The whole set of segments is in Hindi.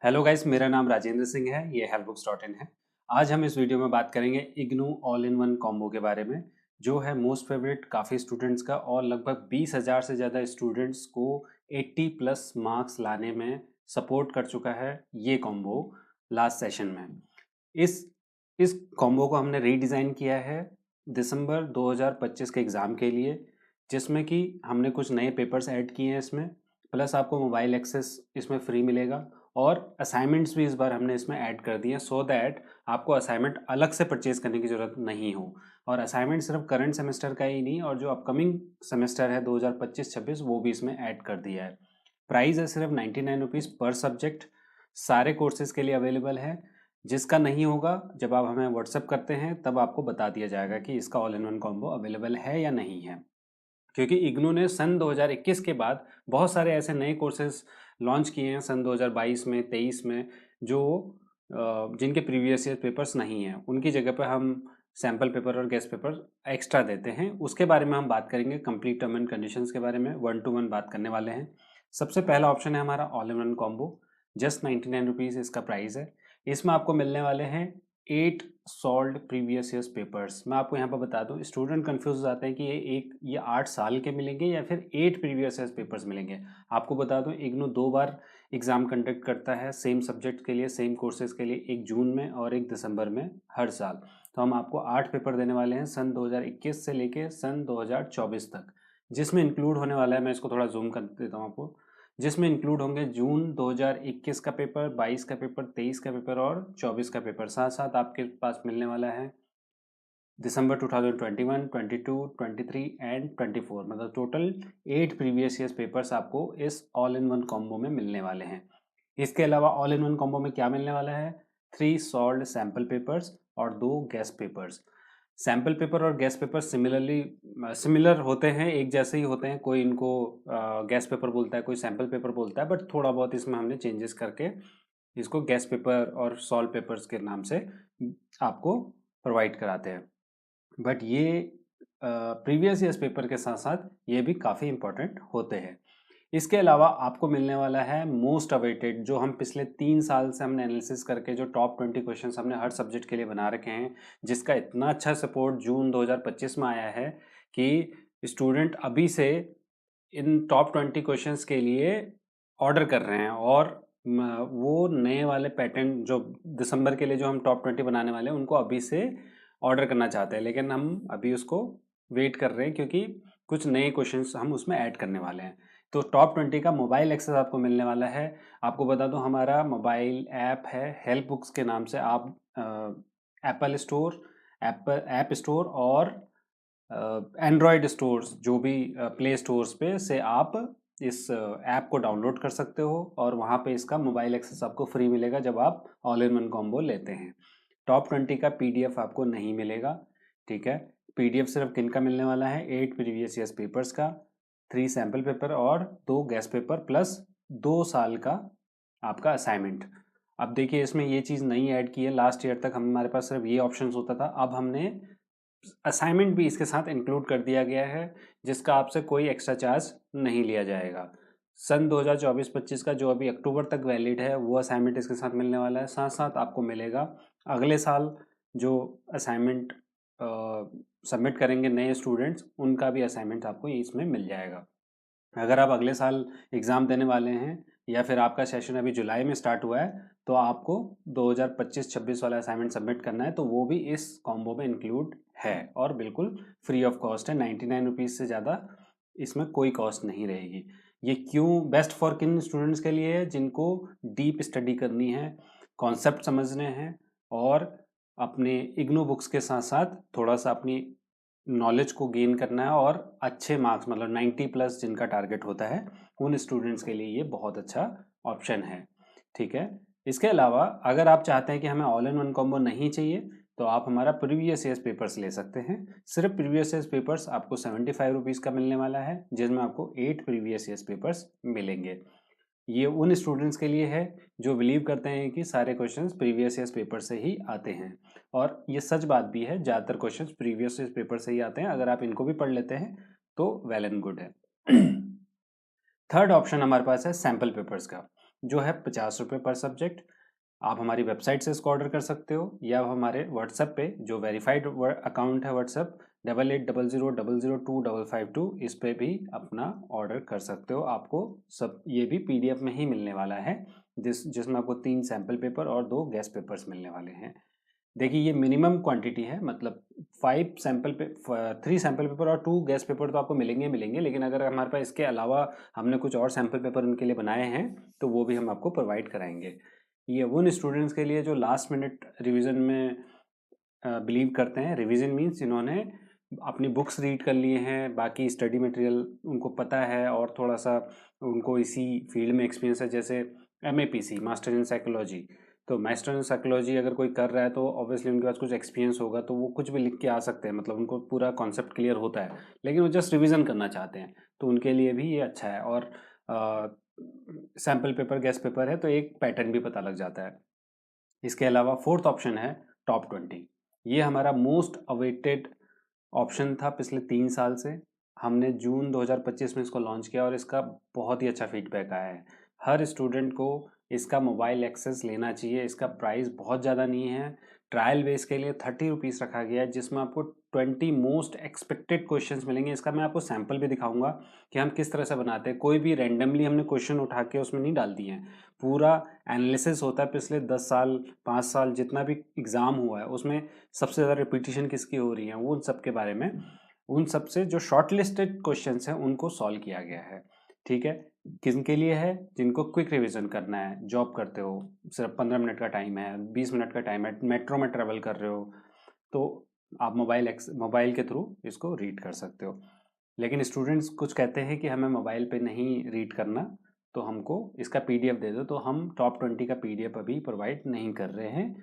हेलो गाइस, मेरा नाम राजेंद्र सिंह है। ये helpbooks.in है। आज हम इस वीडियो में बात करेंगे IGNOU all in one combo के बारे में, जो है मोस्ट फेवरेट काफ़ी स्टूडेंट्स का और लगभग 20,000 से ज़्यादा स्टूडेंट्स को 80 प्लस मार्क्स लाने में सपोर्ट कर चुका है ये कॉम्बो लास्ट सेशन में। इस इस कॉम्बो को हमने रीडिज़ाइन किया है दिसंबर 2025 के एग्ज़ाम के लिए, जिसमें कि हमने कुछ नए पेपर्स ऐड किए हैं इसमें, प्लस आपको मोबाइल एक्सेस इसमें फ्री मिलेगा और असाइनमेंट्स भी इस बार हमने इसमें ऐड कर दिए हैं सो दैट आपको असाइनमेंट अलग से परचेज करने की ज़रूरत नहीं हो। और असाइनमेंट सिर्फ करंट सेमेस्टर का ही नहीं, और जो अपकमिंग सेमेस्टर है 2025-26 वो भी इसमें ऐड कर दिया है। प्राइस है सिर्फ 99 रुपीज़ पर सब्जेक्ट, सारे कोर्सेज के लिए अवेलेबल है। जिसका नहीं होगा, जब आप हमें व्हाट्सएप करते हैं तब आपको बता दिया जाएगा कि इसका all in one combo available है या नहीं है। क्योंकि इग्नू ने सन 2021 के बाद बहुत सारे ऐसे नए कोर्सेज लॉन्च किए हैं सन 2022 में 23 में, जो जिनके प्रीवियस ईयर पेपर्स नहीं हैं, उनकी जगह पर हम सैम्पल पेपर और गेस्ट पेपर एक्स्ट्रा देते हैं। उसके बारे में हम बात करेंगे, कंप्लीट टर्म एंड कंडीशंस के बारे में 1 to 1 बात करने वाले हैं। सबसे पहला ऑप्शन है हमारा all in one combo, just 99 rupees इसका प्राइस है। इसमें आपको मिलने वाले हैं 8 सॉल्व्ड प्रीवियस ईयर्स पेपर्स। मैं आपको यहाँ पर बता दूँ, स्टूडेंट कंफ्यूज हो जाते हैं कि ये 8 साल के मिलेंगे या फिर 8 प्रीवियस ईयर्स पेपर्स मिलेंगे। आपको बता दूँ, इग्नू 2 बार एग्ज़ाम कंडक्ट करता है सेम सब्जेक्ट के लिए, सेम कोर्सेज के लिए, एक जून में और एक दिसंबर में हर साल। तो हम आपको 8 पेपर देने वाले हैं सन 2021 से लेके सन 2024 तक, जिसमें इंक्लूड होने वाला है, मैं इसको थोड़ा जूम कर देता हूँ आपको, जिसमें इंक्लूड होंगे जून 2021 का पेपर, 22 का पेपर, 23 का पेपर और 24 का पेपर। साथ साथ आपके पास मिलने वाला है दिसंबर 2021, 22, 23 एंड 24, मतलब टोटल 8 प्रीवियस ईयर्स पेपर्स आपको इस ऑल इन वन कॉम्बो में मिलने वाले हैं। इसके अलावा ऑल इन वन कॉम्बो में क्या मिलने वाला है? 3 सॉल्व्ड सैम्पल पेपर्स और 2 गेस्ट पेपर्स। सैम्पल पेपर और गेस्ट पेपर सिमिलर होते हैं, एक जैसे ही होते हैं। कोई इनको गेस्ट पेपर बोलता है, कोई सैम्पल पेपर बोलता है, बट थोड़ा बहुत इसमें हमने चेंजेस करके इसको गेस्ट पेपर और सॉल्व पेपर्स के नाम से आपको प्रोवाइड कराते हैं। बट ये प्रीवियस ईयर्स पेपर के साथ साथ ये भी काफ़ी इंपॉर्टेंट होते हैं। इसके अलावा आपको मिलने वाला है मोस्ट अवेटेड, जो हम पिछले 3 साल से हमने एनालिसिस करके जो टॉप 20 क्वेश्चंस हमने हर सब्जेक्ट के लिए बना रखे हैं, जिसका इतना अच्छा सपोर्ट जून 2025 में आया है कि स्टूडेंट अभी से इन टॉप 20 क्वेश्चंस के लिए ऑर्डर कर रहे हैं। और वो नए वाले पैटर्न जो दिसंबर के लिए जो हम टॉप 20 बनाने वाले हैं, उनको अभी से ऑर्डर करना चाहते हैं, लेकिन हम अभी उसको वेट कर रहे हैं क्योंकि कुछ नए क्वेश्चंस हम उसमें ऐड करने वाले हैं। तो टॉप 20 का मोबाइल एक्सेस आपको मिलने वाला है। आपको बता दूं, हमारा मोबाइल ऐप है हेल्प बुक्स के नाम से। आप Apple store, Apple app store और एंड्रॉयड स्टोर्स, जो भी प्ले स्टोर्स पे से आप इस ऐप को डाउनलोड कर सकते हो और वहाँ पे इसका मोबाइल एक्सेस आपको फ्री मिलेगा जब आप ऑल इन वन कॉम्बो लेते हैं। टॉप 20 का पीडीएफ आपको नहीं मिलेगा, ठीक है। पीडीएफ सिर्फ किन का मिलने वाला है? 8 प्रीवियस ईयर्स पेपर्स का, 3 सैम्पल पेपर और 2 गेस्ट पेपर, प्लस 2 साल का आपका असाइनमेंट। अब देखिए, इसमें ये चीज़ नहीं ऐड की है। लास्ट ईयर तक हमारे पास सिर्फ ये ऑप्शंस होता था, अब हमने असाइनमेंट भी इसके साथ इंक्लूड कर दिया गया है, जिसका आपसे कोई एक्स्ट्रा चार्ज नहीं लिया जाएगा। सन 2024-25 का जो अभी अक्टूबर तक वैलिड है, वो असाइनमेंट इसके साथ मिलने वाला है। साथ साथ आपको मिलेगा अगले साल जो असाइनमेंट सबमिट करेंगे नए स्टूडेंट्स, उनका भी असाइनमेंट आपको इसमें मिल जाएगा। अगर आप अगले साल एग्ज़ाम देने वाले हैं या फिर आपका सेशन अभी जुलाई में स्टार्ट हुआ है, तो आपको 2025-26 वाला असाइनमेंट सबमिट करना है, तो वो भी इस कॉम्बो में इंक्लूड है और बिल्कुल फ्री ऑफ कॉस्ट है। 99 रुपीज़ से ज़्यादा इसमें कोई कॉस्ट नहीं रहेगी। ये क्यों बेस्ट फॉर किन स्टूडेंट्स के लिए है? जिनको डीप स्टडी करनी है, कॉन्सेप्ट समझने हैं और अपने इग्नू बुक्स के साथ साथ थोड़ा सा अपनी नॉलेज को गेन करना है और अच्छे मार्क्स, मतलब 90 प्लस जिनका टारगेट होता है, उन स्टूडेंट्स के लिए ये बहुत अच्छा ऑप्शन है, ठीक है। इसके अलावा अगर आप चाहते हैं कि हमें ऑल इन वन कॉम्बो नहीं चाहिए, तो आप हमारा प्रीवियस ईयर्स पेपर्स ले सकते हैं। सिर्फ प्रीवियस ईयर्स पेपर्स आपको 75 रुपीज़ का मिलने वाला है, जिसमें आपको 8 प्रीवियस ईयर्स पेपर्स मिलेंगे। ये उन स्टूडेंट्स के लिए है जो बिलीव करते हैं कि सारे क्वेश्चंस प्रीवियस ईयर्स पेपर से ही आते हैं, और ये सच बात भी है, ज़्यादातर क्वेश्चंस प्रीवियस ईयर्स पेपर से ही आते हैं। अगर आप इनको भी पढ़ लेते हैं तो वेल एंड गुड है। थर्ड ऑप्शन हमारे पास है सैम्पल पेपर्स का। जो है 50 रुपये पर सब्जेक्ट। आप हमारी वेबसाइट से इसको ऑर्डर कर सकते हो या हमारे व्हाट्सएप पे जो वेरीफाइड अकाउंट है व्हाट्सएप 8800002552 इस पे भी अपना ऑर्डर कर सकते हो। आपको सब ये भी पीडीएफ में ही मिलने वाला है जिसमें आपको 3 सैम्पल पेपर और 2 गेस्ट पेपर्स मिलने वाले हैं। देखिए ये मिनिमम क्वांटिटी है, मतलब 3 सैम्पल पेपर और 2 गेस्ट पेपर तो आपको मिलेंगे, लेकिन अगर हमारे पास इसके अलावा हमने कुछ और सैम्पल पेपर उनके लिए बनाए हैं तो वो भी हम आपको प्रोवाइड कराएंगे। ये उन स्टूडेंट्स के लिए जो लास्ट मिनट रिवीजन में बिलीव करते हैं। रिवीजन मीन्स जिन्होंने अपनी बुक्स रीड कर लिए हैं, बाकी स्टडी मटेरियल उनको पता है और थोड़ा सा उनको इसी फील्ड में एक्सपीरियंस है, जैसे MAPC मास्टर इन साइकोलॉजी। तो मास्टर इन साइकोलॉजी अगर कोई कर रहा है तो ऑब्वियसली उनके पास कुछ एक्सपीरियंस होगा, तो वो कुछ भी लिख के आ सकते हैं, मतलब उनको पूरा कॉन्सेप्ट क्लियर होता है, लेकिन वो जस्ट रिवीजन करना चाहते हैं, तो उनके लिए भी ये अच्छा है। और सैम्पल पेपर गेस्ट पेपर है तो एक पैटर्न भी पता लग जाता है। इसके अलावा फोर्थ ऑप्शन है टॉप 20। ये हमारा मोस्ट अवेटेड ऑप्शन था पिछले 3 साल से। हमने जून 2025 में इसको लॉन्च किया और इसका बहुत ही अच्छा फीडबैक आया है। हर स्टूडेंट को इसका मोबाइल एक्सेस लेना चाहिए। इसका प्राइस बहुत ज़्यादा नहीं है। ट्रायल बेस के लिए 30 रुपीज़ रखा गया है, जिसमें आपको 20 मोस्ट एक्सपेक्टेड क्वेश्चंस मिलेंगे। इसका मैं आपको सैंपल भी दिखाऊंगा कि हम किस तरह से बनाते हैं। कोई भी रैंडमली हमने क्वेश्चन उठा के उसमें नहीं डाल दिए हैं, पूरा एनालिसिस होता है पिछले 10 साल 5 साल जितना भी एग्ज़ाम हुआ है उसमें सबसे ज़्यादा रिपीटिशन किसकी हो रही है, वो उन सब के बारे में, उन सब से जो शॉर्ट लिस्टेड क्वेश्चंस हैं उनको सॉल्व किया गया है। ठीक है, किनके लिए है? जिनको क्विक रिवीजन करना है, जॉब करते हो, सिर्फ 15 मिनट का टाइम है, 20 मिनट का टाइम है, मेट्रो में ट्रेवल कर रहे हो, तो आप मोबाइल के थ्रू इसको रीड कर सकते हो। लेकिन स्टूडेंट्स कुछ कहते हैं कि हमें मोबाइल पे नहीं रीड करना, तो हमको इसका पीडीएफ दे दो, तो हम टॉप 20 का पीडीएफ अभी प्रोवाइड नहीं कर रहे हैं।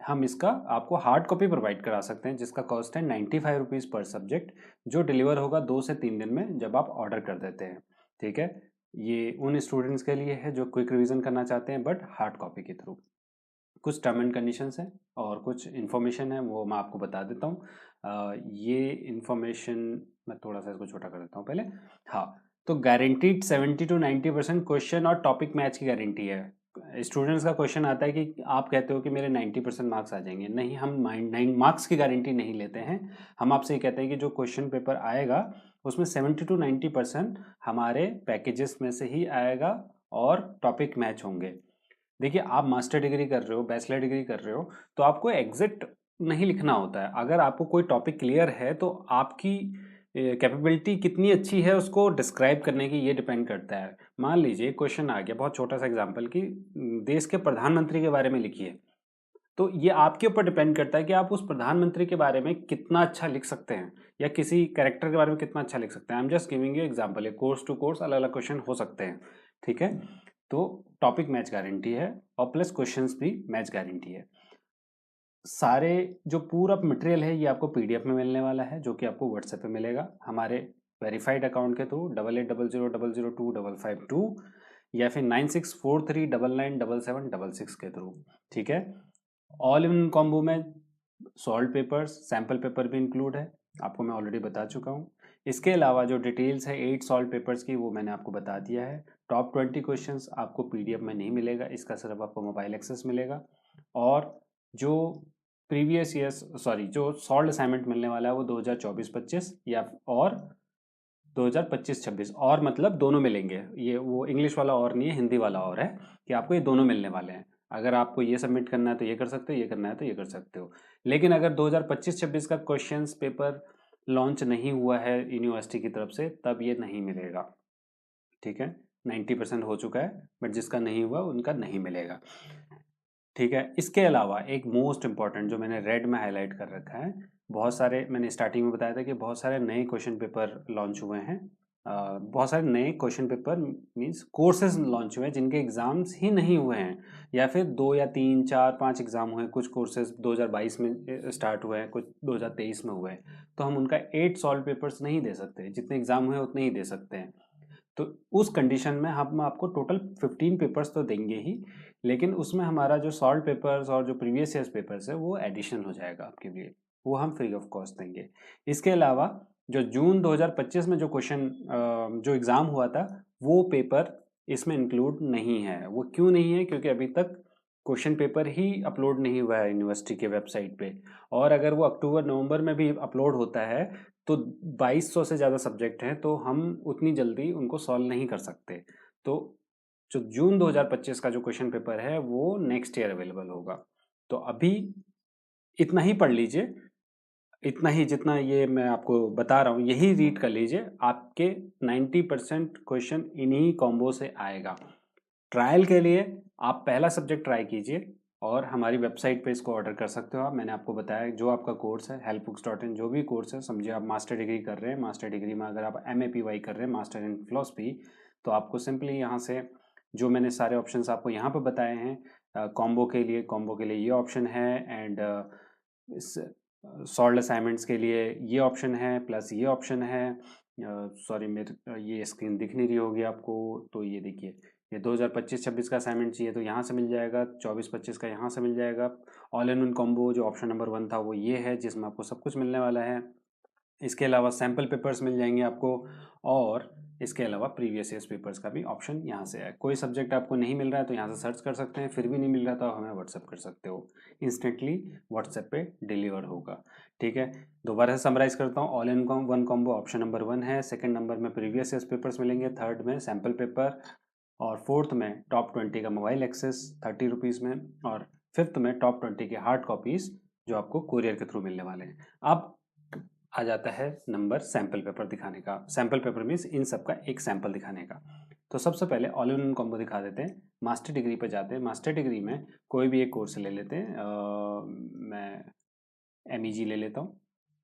हम इसका आपको हार्ड कॉपी प्रोवाइड करा सकते हैं जिसका कॉस्ट है 95 रुपीज़ पर सब्जेक्ट, जो डिलीवर होगा 2 से 3 दिन में जब आप ऑर्डर कर देते हैं। ठीक है, ये उन स्टूडेंट्स के लिए है जो क्विक रिवीजन करना चाहते हैं बट हार्ड कॉपी के थ्रू। कुछ टर्म एंड कंडीशंस हैं और कुछ इन्फॉर्मेशन है, वो मैं आपको बता देता हूँ। ये इन्फॉर्मेशन मैं थोड़ा सा इसको छोटा कर देता हूँ पहले। हाँ, तो गारंटीड 70 to 90% क्वेश्चन और टॉपिक मैच की गारंटी है। स्टूडेंट्स का क्वेश्चन आता है कि आप कहते हो कि मेरे 90% मार्क्स आ जाएंगे। नहीं, हम 9 मार्क्स की गारंटी नहीं लेते हैं। हम आपसे ये कहते हैं कि जो क्वेश्चन पेपर आएगा उसमें 70 to 90% हमारे पैकेजेस में से ही आएगा और टॉपिक मैच होंगे। देखिए, आप मास्टर डिग्री कर रहे हो, बैचलर डिग्री कर रहे हो, तो आपको एग्जैक्ट नहीं लिखना होता है। अगर आपको कोई टॉपिक क्लियर है तो आपकी कैपेबिलिटी कितनी अच्छी है उसको डिस्क्राइब करने की ये डिपेंड करता है। मान लीजिए क्वेश्चन आ गया, बहुत छोटा सा एग्जांपल, कि देश के प्रधानमंत्री के बारे में लिखिए, तो ये आपके ऊपर डिपेंड करता है कि आप उस प्रधानमंत्री के बारे में कितना अच्छा लिख सकते हैं या किसी कैरेक्टर के बारे में कितना अच्छा लिख सकते हैं। I am just giving you example, है कोर्स टू कोर्स अलग अलग क्वेश्चन हो सकते हैं। ठीक है, तो टॉपिक मैच गारंटी है और प्लस क्वेश्चंस भी मैच गारंटी है। सारे जो पूरा मटेरियल है ये आपको पीडीएफ में मिलने वाला है, जो कि आपको व्हाट्सएप पे मिलेगा हमारे वेरीफाइड अकाउंट के थ्रू 8800002552 या फिर 9643997766 के थ्रू। ठीक है, ऑल इन कॉम्बो में सॉल्व पेपर्स सैम्पल पेपर भी इंक्लूड है, आपको मैं ऑलरेडी बता चुका हूँ। इसके अलावा जो डिटेल्स है 8 सॉल्व पेपर्स की वो मैंने आपको बता दिया है। टॉप 20 क्वेश्चंस आपको पीडीएफ में नहीं मिलेगा, इसका सिर्फ आपको मोबाइल एक्सेस मिलेगा। और जो प्रीवियस ईयर्स जो सॉल्व असाइनमेंट मिलने वाला है वो 2024-25 या और 2025-26, और मतलब दोनों मिलेंगे। ये वो इंग्लिश वाला और नहीं है, हिंदी वाला और है, कि आपको ये दोनों मिलने वाले हैं। अगर आपको ये सबमिट करना है तो ये कर सकते हो, ये करना है तो ये कर सकते हो। लेकिन अगर 2025-26 का क्वेश्चंस पेपर लॉन्च नहीं हुआ है यूनिवर्सिटी की तरफ से, तब ये नहीं मिलेगा। ठीक है, 90% हो चुका है, बट जिसका नहीं हुआ उनका नहीं मिलेगा। ठीक है, इसके अलावा एक मोस्ट इंपॉर्टेंट जो मैंने रेड में हाईलाइट कर रखा है, बहुत सारे, मैंने स्टार्टिंग में बताया था कि बहुत सारे नए क्वेश्चन पेपर लॉन्च हुए हैं। बहुत सारे नए question paper means courses launch हुए हैं जिनके एग्ज़ाम्स ही नहीं हुए हैं, या फिर 2 या 3 4 5 एग्ज़ाम हुए हैं। कुछ कोर्सेज 2022 में स्टार्ट हुए हैं, कुछ 2023 में हुए हैं, तो हम उनका 8 सॉल्व पेपर्स नहीं दे सकते, जितने एग्ज़ाम हुए उतने ही दे सकते हैं। तो उस कंडीशन में हम आपको टोटल 15 पेपर्स तो देंगे ही, लेकिन उसमें हमारा जो सॉल्व पेपर्स और जो प्रीवियस ईयर्स पेपर्स है वो एडिशन हो जाएगा आपके लिए, वो हम फ्री ऑफ कॉस्ट देंगे। इसके अलावा जो जून 2025 में जो क्वेश्चन जो एग्ज़ाम हुआ था वो पेपर इसमें इंक्लूड नहीं है। वो क्यों नहीं है? क्योंकि अभी तक क्वेश्चन पेपर ही अपलोड नहीं हुआ है यूनिवर्सिटी के वेबसाइट पे, और अगर वो अक्टूबर नवंबर में भी अपलोड होता है तो 2200 से ज़्यादा सब्जेक्ट हैं, तो हम उतनी जल्दी उनको सॉल्व नहीं कर सकते। तो जो जून 2025 का जो क्वेश्चन पेपर है वो नेक्स्ट ईयर अवेलेबल होगा। तो अभी इतना ही पढ़ लीजिए, इतना ही जितना ये मैं आपको बता रहा हूँ यही रीड कर लीजिए, आपके 90% क्वेश्चन इन्हीं कॉम्बो से आएगा। ट्रायल के लिए आप पहला सब्जेक्ट ट्राई कीजिए और हमारी वेबसाइट पे इसको ऑर्डर कर सकते हो आप। मैंने आपको बताया जो आपका कोर्स है helpbooks.in, जो भी कोर्स है, समझिए आप मास्टर डिग्री कर रहे हैं, मास्टर डिग्री में अगर आप MAPY कर रहे हैं, मास्टर इन फिलोसफी, तो आपको सिंपली यहाँ से जो मैंने सारे ऑप्शंस आपको यहाँ पर बताए हैं, कॉम्बो के लिए ये ऑप्शन है, एंड इस सॉल्व्ड असाइनमेंट्स के लिए ये ऑप्शन है, प्लस ये ऑप्शन है। सॉरी, मेरे ये स्क्रीन दिख नहीं रही होगी आपको, तो ये देखिए, ये 2025-26 का असाइनमेंट चाहिए तो यहाँ से मिल जाएगा, 24-25 का यहाँ से मिल जाएगा। ऑल इन वन कॉम्बो जो ऑप्शन नंबर 1 था वो ये है, जिसमें आपको सब कुछ मिलने वाला है। इसके अलावा सैम्पल पेपर्स मिल जाएंगे आपको, और इसके अलावा प्रीवियस ईयर्स पेपर्स का भी ऑप्शन यहाँ से है। कोई सब्जेक्ट आपको नहीं मिल रहा है तो यहाँ से सर्च कर सकते हैं, फिर भी नहीं मिल रहा तो आप हमें व्हाट्सएप कर सकते हो, इंस्टेंटली व्हाट्सएप पे डिलीवर होगा। ठीक है, दोबारा से समराइज करता हूँ। All in one combo option number 1 है, सेकंड नंबर में प्रीवियस ईयर्स पेपर्स मिलेंगे, थर्ड में सैम्पल पेपर, और फोर्थ में टॉप 20 का मोबाइल एक्सेस 30 रुपीज़ में, और फिफ्थ में टॉप 20 के हार्ड कॉपीज़ जो आपको कुरियर के थ्रू मिलने वाले हैं। अब आ जाता है नंबर सैम्पल पेपर दिखाने का। सैम्पल पेपर मीन्स इन सब का एक सैम्पल दिखाने का। तो सबसे पहले ऑल इन वन कॉम्बो दिखा देते हैं। मास्टर डिग्री पे जाते हैं। मास्टर डिग्री में कोई भी एक कोर्स ले लेते हैं। मैं MEG ले लेता हूँ।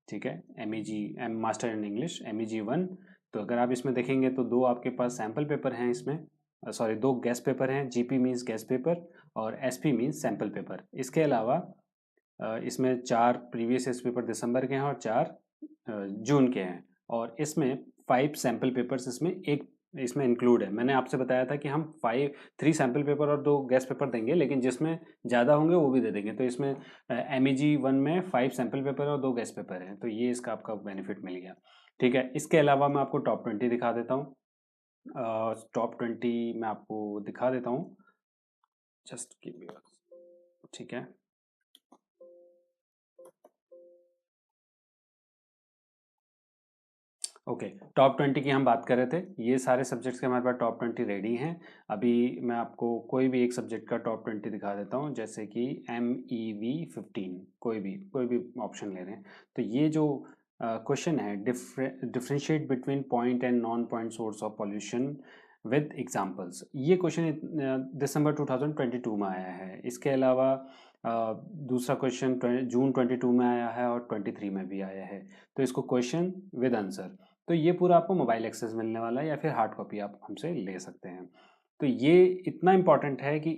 ठीक है, MEG master in English MEG 1। तो अगर आप इसमें देखेंगे तो दो आपके पास सैम्पल पेपर हैं इसमें, सॉरी, दो गेस्ट पेपर हैं। GP मीन्स गेस्ट पेपर और SP मीन्स सैम्पल पेपर। इसके अलावा इसमें 4 प्रीवियस ईयर्स पेपर दिसंबर के हैं और 4 जून के हैं, और इसमें 5 सैम्पल पेपर्स इसमें इंक्लूड है। मैंने आपसे बताया था कि हम 3 सैम्पल पेपर और 2 गेस्ट पेपर देंगे, लेकिन जिसमें ज़्यादा होंगे वो भी दे देंगे। तो इसमें MEG 1 में 5 सैम्पल पेपर और 2 गेस्ट पेपर हैं, तो ये इसका आपका बेनिफिट मिल गया। ठीक है, इसके अलावा मैं आपको टॉप 20 दिखा देता हूँ। टॉप 20 मैं आपको दिखा देता हूँ, जस्ट गिव मी। ठीक है, ओके, टॉप 20 की हम बात कर रहे थे। ये सारे सब्जेक्ट्स के हमारे पास टॉप 20 रेडी हैं। अभी मैं आपको कोई भी एक सब्जेक्ट का टॉप 20 दिखा देता हूँ, जैसे कि MEV 15, कोई भी ऑप्शन ले रहे हैं। तो ये जो क्वेश्चन है, differentiate between point and non point source of pollution with examples, ये क्वेश्चन दिसंबर 2022 में आया है। इसके अलावा दूसरा क्वेश्चन जून 22 में आया है और 23 में भी आया है। तो इसको क्वेश्चन विद आंसर, तो ये पूरा आपको मोबाइल एक्सेस मिलने वाला है, या फिर हार्ड कॉपी आप हमसे ले सकते हैं। तो ये इतना इम्पॉर्टेंट है कि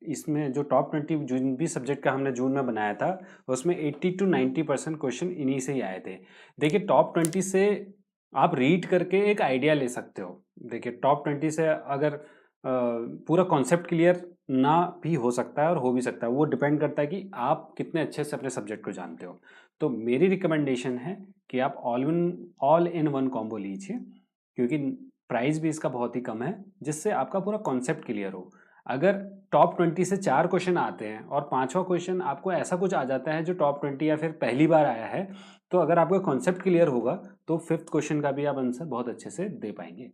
इसमें जो टॉप 20 जिन भी सब्जेक्ट का हमने जून में बनाया था, उसमें 80 to 90% क्वेश्चन इन्हीं से ही आए थे। देखिए, टॉप 20 से आप रीड करके एक आइडिया ले सकते हो। देखिए, टॉप 20 से अगर पूरा कॉन्सेप्ट क्लियर ना भी हो सकता है और हो भी सकता है, वो डिपेंड करता है कि आप कितने अच्छे से अपने सब्जेक्ट को जानते हो। तो मेरी रिकमेंडेशन है कि आप ऑल इन वन कॉम्बो लीजिए, क्योंकि प्राइस भी इसका बहुत ही कम है, जिससे आपका पूरा कॉन्सेप्ट क्लियर हो। अगर टॉप 20 से 4 क्वेश्चन आते हैं और 5वां क्वेश्चन आपको ऐसा कुछ आ जाता है जो टॉप 20 या फिर पहली बार आया है, तो अगर आपका कॉन्सेप्ट क्लियर होगा तो 5th क्वेश्चन का भी आप आंसर बहुत अच्छे से दे पाएंगे।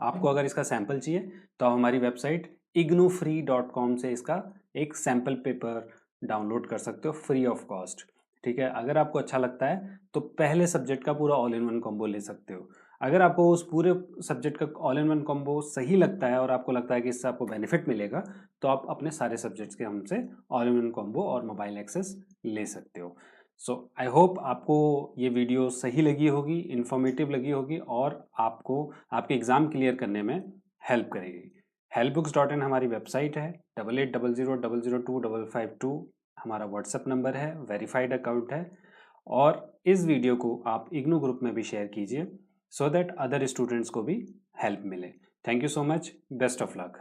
आपको अगर इसका सैंपल चाहिए तो आप हमारी वेबसाइट ignufree.com से इसका एक सैंपल पेपर डाउनलोड कर सकते हो फ्री ऑफ कॉस्ट। ठीक है, अगर आपको अच्छा लगता है तो पहले सब्जेक्ट का पूरा ऑल इन वन कॉम्बो ले सकते हो। अगर आपको उस पूरे सब्जेक्ट का ऑल इन वन कॉम्बो सही लगता है और आपको लगता है कि इससे आपको बेनिफिट मिलेगा, तो आप अपने सारे सब्जेक्ट्स के हमसे ऑल इन वन कॉम्बो और मोबाइल एक्सेस ले सकते हो। सो आई होप आपको ये वीडियो सही लगी होगी, इन्फॉर्मेटिव लगी होगी, और आपको आपके एग्ज़ाम क्लियर करने में हेल्प करेगी। helpbooks.in हमारी वेबसाइट है, 8800002552 हमारा व्हाट्सएप नंबर है, वेरीफाइड अकाउंट है, और इस वीडियो को आप इग्नू ग्रुप में भी शेयर कीजिए, सो दैट अदर स्टूडेंट्स को भी हेल्प मिले। Thank you so much, best of luck.